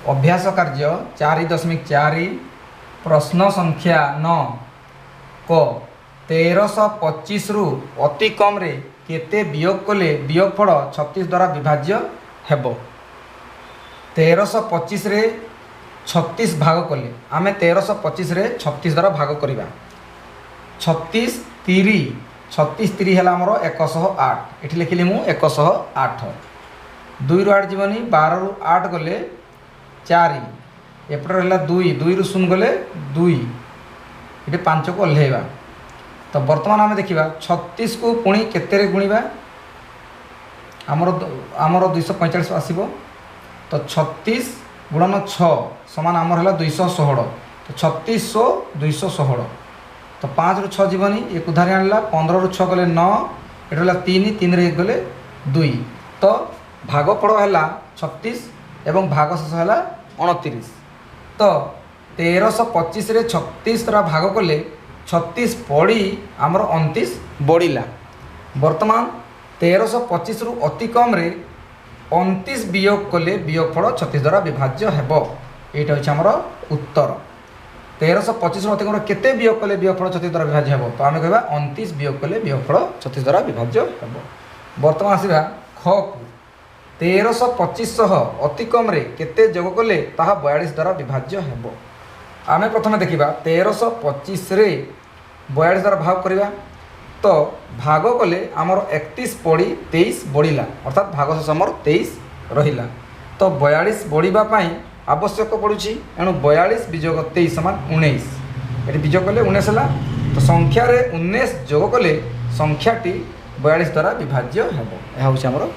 अभ्यास कार्य 4.4 प्रश्न संख्या 9 को 1325 रु अति कम रे केते वियोग कले वियोगफल 36 द्वारा विभाज्य हेबो। 1325 रे 36 भाग कले आमे 1325 रे 36 द्वारा भाग करिबा। 36 3 है आमर 108 एठी लिखिली मु 108 2 रु 8 जीवनी 12 रु 8 गले 4 एपटे रहा 2 रु 0 गले 2 ये 5 को ओह्लैवा। तो बर्तमान आम देखा 36 को पुणी केते गुणिबा आमर 245 आसब। तो 36 गुणन 6 समान आमर है 216। तो 3600 216 तो 5 रु 6 जीवनी एक उधारी आनला 15 रु 6 गले 9 ये रहा 3 रे गले 2। तो भागफल है 36 एवं भाग शेष है 29। तो 1325 रे 36 द्वारा भाग कले 36 पड़ी आमर 29 बढ़ला। बर्तमान 1325 रु अति कम रे 29 वियोग कले वियोगफल 36 द्वारा विभाज्य हेबो। एटा होछि आमर उत्तर। 1325 रु अति कम केते वियोग कले वियोगफल 36 द्वारा विभाज्य हेबो। तो आमे कहबा 29 वियोग कले वियोगफल 36 द्वारा विभाज्य हेबो। बर्तमान आसीबा ख को 1325 अति कम रे केते जोग कले ताहा 42 द्वारा विभाज्य हेबो। आमे प्रथमे देखिबा 1325 रे 42 द्वारा भाग करिबा। तो भाग कले आमर 31 पड़ी 23 बढ़िला अर्थात भाग शेष आमर 23 रहिला। तो 42 बढ़िबा पई आवश्यक पड़ुछि एणु 42 वियोग 23 समान 19 एटी वियोग कले 19 हला। तो संख्या रे 19 जोग कले संख्याटी 42 द्वारा विभाज्य हेबो। एहा होछि आमर